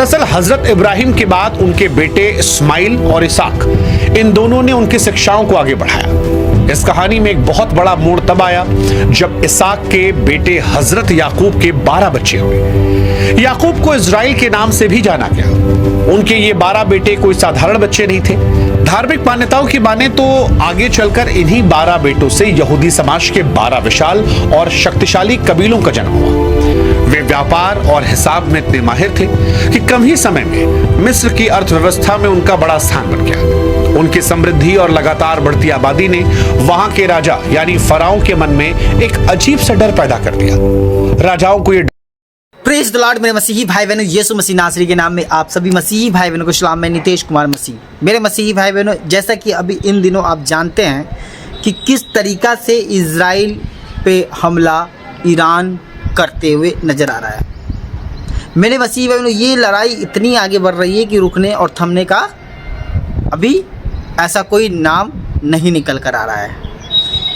दरअसल हजरत इब्राहिम के बाद उनके बेटे इस्माइल और इसाक, इन दोनों ने उनकी शिक्षाओं को आगे बढ़ाया। इस कहानी में एक बहुत बड़ा मोड़ तब आया जब इसाक के बेटे हजरत याकूब के 12 बच्चे हुए। याकूब को इजराइल के नाम से भी जाना गया। उनके ये 12 बेटे कोई साधारण बच्चे नहीं थे। धार्मिक मान्यताओं की माने तो आगे चलकर इन्हीं 12 बेटों से यहूदी समाज के 12 विशाल और शक्तिशाली कबीलों का जन्म हुआ। वे व्यापार और हिसाब में इतने माहिर थे कि कम ही समय में मिस्र की अर्थव्यवस्था में उनका बड़ा स्थान बन गया। उनकी समृद्धि और लगातार बढ़ती आबादी ने वहां के राजा यानी फराओं के मन में एक अजीब सा डर पैदा कर दिया। राजाओं को ये प्रेज द लॉर्ड। मेरे मसीही भाई बहनों, यीशु मसीह नासरी के नाम में आप सभी मसीही भाई बहनों को सलाम। मैं नितेश कुमार मसीह। मेरे मसीही भाई बहनों, जैसा कि अभी इन दिनों आप जानते हैं कि किस तरीका से इजराइल पे हमला ईरान करते हुए नज़र आ रहा है। मेरे मसीही भाई बहनों, ये लड़ाई इतनी आगे बढ़ रही है कि रुकने और थमने का अभी ऐसा कोई नाम नहीं निकल कर आ रहा है।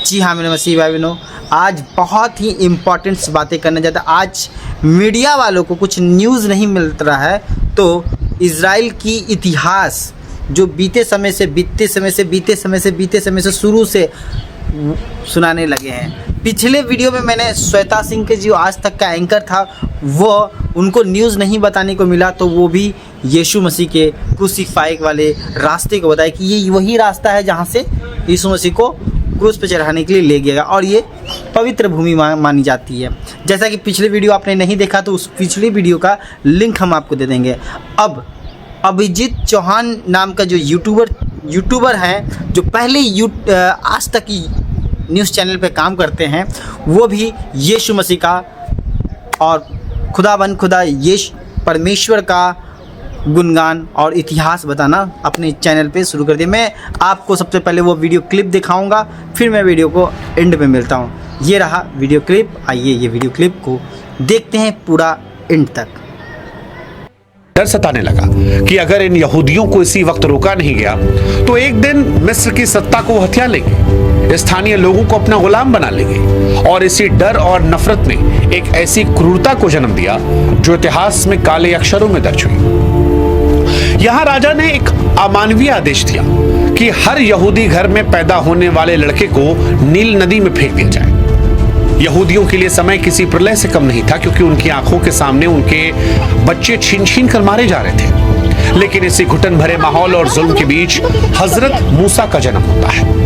जी हाँ मेरे मसीही भाई बहनों, आज बहुत ही इम्पॉर्टेंट बातें करने जाता। आज मीडिया वालों को कुछ न्यूज़ नहीं मिल रहा है तो इजराइल की इतिहास जो बीते समय से शुरू से सुनाने लगे हैं। पिछले वीडियो में मैंने श्वेता सिंह के जो आज तक का एंकर था वो उनको न्यूज़ नहीं बताने को मिला, तो वो भी यीशु मसीह के क्रूसीफाई वाले रास्ते को बताया कि ये वही रास्ता है जहाँ से यीशु मसीह को क्रूस पे चढ़ाने के लिए ले गया और ये पवित्र भूमि मानी जाती है। जैसा कि पिछले वीडियो आपने नहीं देखा तो उस पिछली वीडियो का लिंक हम आपको दे देंगे। अब अभिजीत चौहान नाम का जो यूट्यूबर हैं जो पहले आज तक की न्यूज़ चैनल पे काम करते हैं, वो भी यीशु मसीह का और खुदा यीशु परमेश्वर का गुणगान और इतिहास बताना अपने चैनल पे शुरू कर दिया। मैं आपको सबसे पहले वो वीडियो क्लिप दिखाऊंगा, फिर मैं वीडियो को एंड में मिलता हूँ। ये रहा वीडियो क्लिप। आइए ये वीडियो क्लिप को देखते हैं पूरा एंड तक। डर सताने लगा कि अगर इन यहूदियों को इसी वक्त रोका नहीं गया तो एक दिन मिस्र की सत्ता को हथिया लेंगे, स्थानीय लोगों को अपना गुलाम बना लेंगे। और इसी डर और नफरत ने एक ऐसी क्रूरता को जन्म दिया जो इतिहास में काले अक्षरों में दर्ज हुई। यहां राजा ने एक अमानवीय आदेश दिया कि हर यहूदी घर में पैदा होने वाले लड़के को नील नदी में फेंक दिया जाए। यहूदियों के लिए समय किसी प्रलय से कम नहीं था, क्योंकि उनकी आंखों के सामने उनके बच्चे छीन छीन कर मारे जा रहे थे। लेकिन इसी घुटन भरे माहौल और जुल्म के बीच हजरत मूसा का जन्म होता है।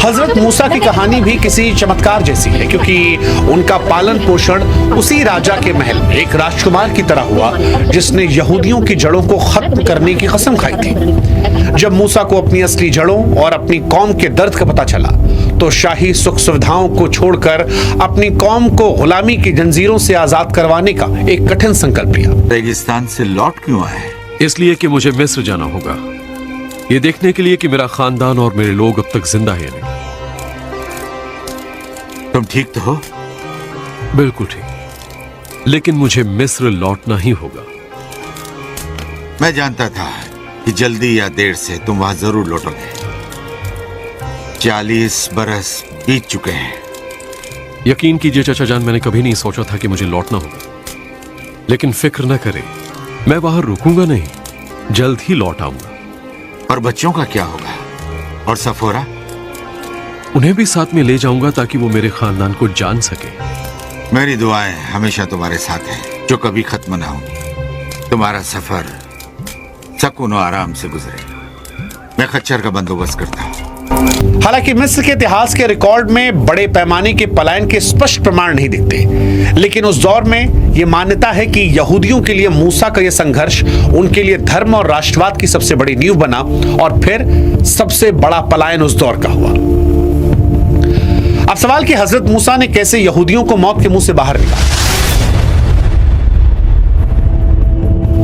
हजरत मूसा की कहानी भी किसी चमत्कार जैसी है, क्योंकि उनका पालन पोषण उसी राजा के महल में एक राजकुमार की तरह हुआ जिसने यहूदियों की जड़ों को खत्म करने की कसम खाई थी। जब मूसा को अपनी असली जड़ों और अपनी कौम के दर्द का पता चला तो शाही सुख सुविधाओं को छोड़कर अपनी कौम को गुलामी की जंजीरों से आजाद करवाने का एक कठिन संकल्प लिया। रेगिस्तान से लौट क्यों आए? इसलिए कि मुझे मिस्र जाना होगा, ये देखने के लिए कि मेरा खानदान और मेरे लोग अब तक जिंदा है नहीं। तुम ठीक तो हो? बिल्कुल ठीक, लेकिन मुझे मिस्र लौटना ही होगा। मैं जानता था कि जल्दी या देर से तुम वहां जरूर लौटोगे। 40 बरस बीत चुके हैं। यकीन कीजिए चाचा जान, मैंने कभी नहीं सोचा था कि मुझे लौटना होगा, लेकिन फिक्र न करें, मैं वहां रुकूंगा नहीं, जल्द ही लौट आऊंगा। और बच्चों का क्या होगा? और सफोरा? उन्हें भी साथ में ले जाऊंगा ताकि वो मेरे खानदान को जान सके। मेरी दुआएं हमेशा तुम्हारे साथ हैं, जो कभी खत्म ना होंगी। तुम्हारा सफर सुकून और आराम से गुजरे। मैं खच्चर का बंदोबस्त करता हूँ। हालांकि मिस्र के इतिहास के रिकॉर्ड में बड़े पैमाने के पलायन के स्पष्ट प्रमाण नहीं दिखते, लेकिन उस दौर में यह मान्यता है कि यहूदियों के लिए मूसा का यह संघर्ष उनके लिए धर्म और राष्ट्रवाद की सबसे बड़ी नींव बना और फिर सबसे बड़ा पलायन उस दौर का हुआ। अब सवाल कि हजरत मूसा ने कैसे यहूदियों को मौत के मुंह से बाहर निकाला।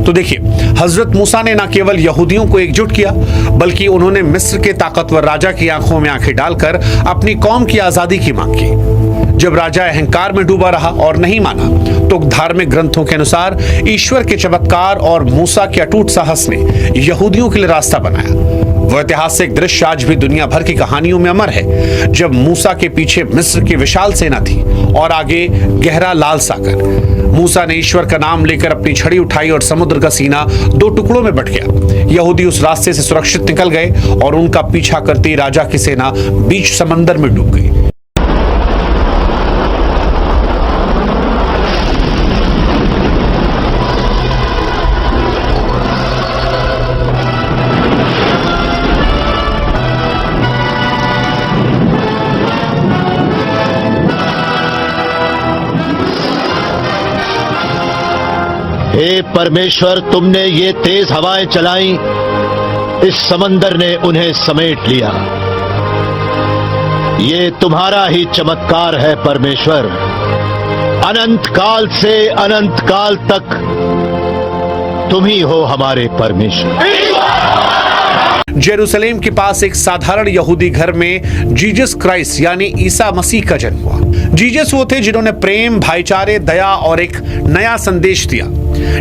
तो देखिए, हजरत मूसा ने न केवल यहूदियों को एकजुट किया, बल्कि उन्होंने मिस्र के ताकतवर राजा की आंखों में आंखें डालकर अपनी कौम की आजादी की मांग की। जब राजा अहंकार में डूबा रहा और नहीं माना, तो धार्मिक ग्रंथों के अनुसार ईश्वर के चमत्कार और मूसा के अटूट साहस ने यहूदियों के लिए रास्ता बनाया। वो ऐतिहासिक दृश्य आज भी दुनिया भर की कहानियों में अमर है, जब मूसा के पीछे मिस्र की विशाल सेना थी और आगे गहरा लाल सागर। मूसा ने ईश्वर का नाम लेकर अपनी छड़ी उठाई और समुद्र का सीना 2 टुकड़ों में बंट गया। यहूदी उस रास्ते से सुरक्षित निकल गए और उनका पीछा करती राजा की सेना बीच समंदर में डूब गई। हे परमेश्वर, तुमने ये तेज हवाएं चलाई, इस समंदर ने उन्हें समेट लिया। ये तुम्हारा ही चमत्कार है परमेश्वर। अनंत काल से अनंत काल तक तुम ही हो हमारे परमेश्वर। जेरूसलेम के पास एक साधारण यहूदी घर में जीसस क्राइस्ट यानी ईसा मसीह का जन्म हुआ। जीसस वो थे जिन्होंने प्रेम, भाईचारे, दया और एक नया संदेश दिया,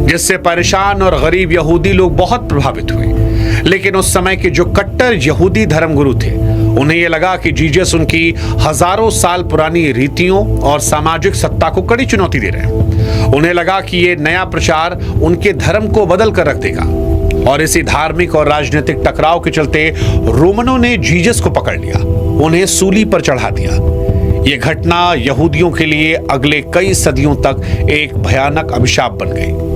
जिससे परेशान और गरीब यहूदी लोग बहुत प्रभावित हुए। लेकिन उस समय के जो कट्टर यहूदी धर्मगुरु थे, उन्हें यह लगा कि जीसस उनकी हजारों साल पुरानी रीतियों और सामाजिक सत्ता को कड़ी चुनौती दे रहे हैं। उन्हें लगा कि ये नया प्रचार उनके धर्म को बदल कर रख देगा, और इसी धार्मिक और राजनीतिक टकराव के चलते रोमनों ने जीसस को पकड़ लिया, उन्हें सूली पर चढ़ा दिया। यह घटना यहूदियों के लिए अगले कई सदियों तक एक भयानक अभिशाप बन गई।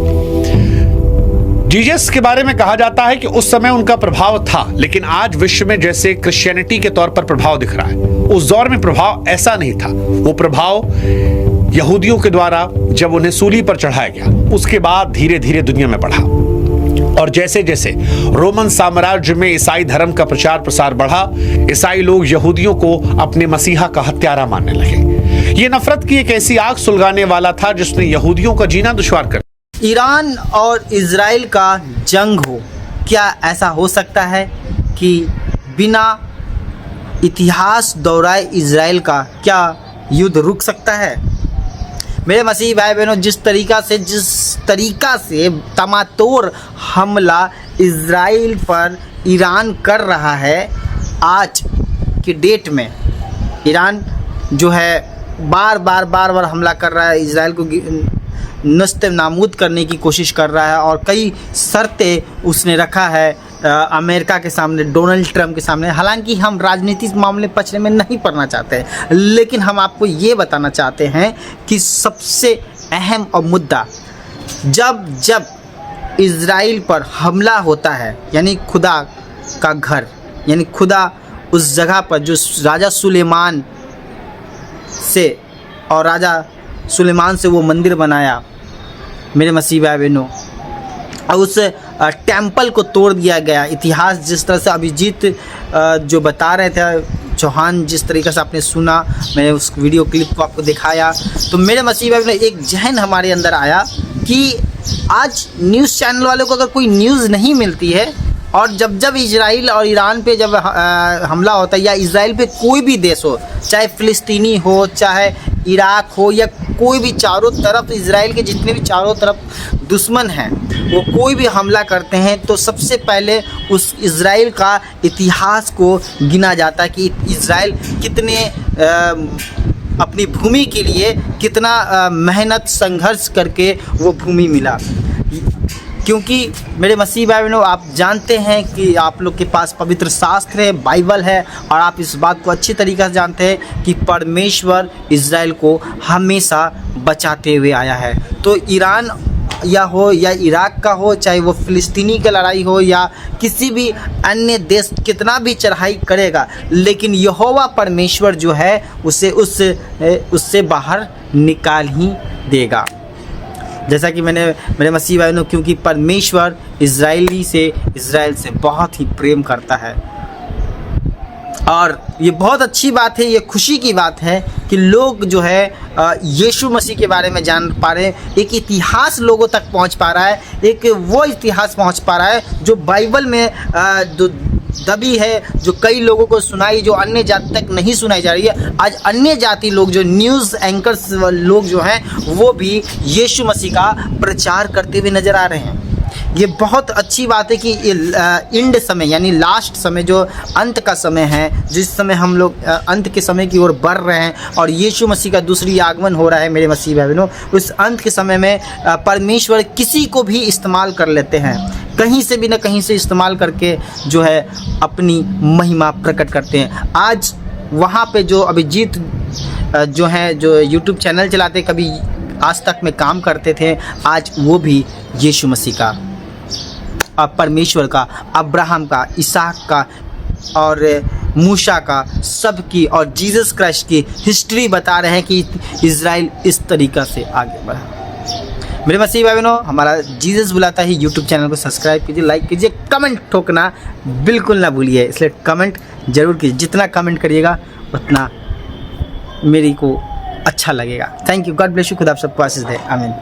जीसस के बारे में कहा जाता है कि उस समय उनका प्रभाव था, लेकिन आज विश्व में जैसे क्रिश्चियनिटी के तौर पर प्रभाव दिख रहा है, उस दौर में प्रभाव ऐसा नहीं था। वो प्रभाव यहूदियों के द्वारा जब उन्हें सूली पर चढ़ाया गया, उसके बाद धीरे धीरे दुनिया में बढ़ा। और जैसे जैसे रोमन साम्राज्य में ईसाई धर्म का प्रचार प्रसार बढ़ा, ईसाई लोग यहूदियों को अपने मसीहा का हत्यारा मानने लगे। ये नफरत की एक ऐसी आग सुलगाने वाला था जिसने यहूदियों का जीना दुश्वार कर। ईरान और इजराइल का जंग हो, क्या ऐसा हो सकता है कि बिना इतिहास दोहराए इजराइल का क्या युद्ध रुक सकता है? मेरे मसीह भाई बहनों, जिस तरीका से तमातोड़ हमला इजराइल पर ईरान कर रहा है, आज की डेट में ईरान जो है बार बार हमला कर रहा है, इजराइल को नस्ते नाबूद करने की कोशिश कर रहा है, और कई शर्तें उसने रखा है अमेरिका के सामने, डोनाल्ड ट्रंप के सामने। हालांकि हम राजनीतिक मामले पछड़े में नहीं पड़ना चाहते हैं, लेकिन हम आपको ये बताना चाहते हैं कि सबसे अहम और मुद्दा, जब इजराइल पर हमला होता है, यानी खुदा का घर, यानी खुदा उस जगह पर जो राजा सुलेमान से और राजा सुलेमान से वो मंदिर बनाया, मेरे मसीह भाई बहनों, और उस टेम्पल को तोड़ दिया गया। इतिहास जिस तरह से अभिजीत जो बता रहे थे चौहान, जिस तरीके से आपने सुना, मैंने उस वीडियो क्लिप को आपको दिखाया, तो मेरे मसीह भाई बहनों एक जहन हमारे अंदर आया कि आज न्यूज़ चैनल वालों को अगर कोई न्यूज़ नहीं मिलती है, और जब इजराइल और ईरान पे जब हमला होता है, या इजराइल पे कोई भी देश हो, चाहे फ़िलिस्तीनी हो, चाहे इराक हो, या कोई भी चारों तरफ इजराइल के जितने भी चारों तरफ दुश्मन हैं, वो कोई भी हमला करते हैं, तो सबसे पहले उस इजराइल का इतिहास को गिना जाता है कि इजराइल कितने अपनी भूमि के लिए कितना मेहनत संघर्ष करके वो भूमि मिला। क्योंकि मेरे मसीह भाई बहनों, आप जानते हैं कि आप लोग के पास पवित्र शास्त्र है, बाइबल है, और आप इस बात को अच्छी तरीक़े से जानते हैं कि परमेश्वर इजराइल को हमेशा बचाते हुए आया है। तो ईरान हो या इराक का हो, चाहे वो फ़िलिस्तीनी की लड़ाई हो या किसी भी अन्य देश कितना भी चढ़ाई करेगा, लेकिन यहोवा परमेश्वर जो है उसे उससे बाहर निकाल ही देगा। जैसा कि मेरे मसीह भाइयों, क्योंकि परमेश्वर इजराइल से बहुत ही प्रेम करता है, और ये बहुत अच्छी बात है, ये खुशी की बात है कि लोग जो है यीशु मसीह के बारे में जान पा रहे हैं। एक इतिहास लोगों तक पहुंच पा रहा है, एक वो इतिहास पहुंच पा रहा है जो बाइबल में दबी है, जो कई लोगों को सुनाई, जो अन्य जाति तक नहीं सुनाई जा रही है। आज अन्य जाति लोग, जो न्यूज़ एंकर्स लोग जो हैं, वो भी यीशु मसीह का प्रचार करते हुए नज़र आ रहे हैं। ये बहुत अच्छी बात है कि इंड समय यानी लास्ट समय जो अंत का समय है, जिस समय हम लोग अंत के समय की ओर बढ़ रहे हैं और यीशु मसीह का दूसरी आगमन हो रहा है मेरे मसीह भाई बहनों, उस अंत के समय में परमेश्वर किसी को भी इस्तेमाल कर लेते हैं, कहीं से भी ना कहीं से इस्तेमाल करके जो है अपनी महिमा प्रकट करते हैं। आज वहाँ पे जो अभिजीत जो है जो यूट्यूब चैनल चलाते, कभी आज तक में काम करते थे, आज वो भी यीशु मसीह का, परमेश्वर का, अब्राहम का, इसहाक का और मूसा का, सबकी और जीसस क्राइस्ट की हिस्ट्री बता रहे हैं कि इज़राइल इस तरीक़ा से आगे बढ़ा। मेरे मसीह भाई बहनों, हमारा जीसस बुलाता है यूट्यूब चैनल को सब्सक्राइब कीजिए, लाइक कीजिए, कमेंट ठोकना बिल्कुल ना भूलिए, इसलिए कमेंट ज़रूर कीजिए। जितना कमेंट करिएगा उतना मेरी को अच्छा लगेगा। Thank you, God bless you, खुदा आप सबको आशीष दे, आमीन।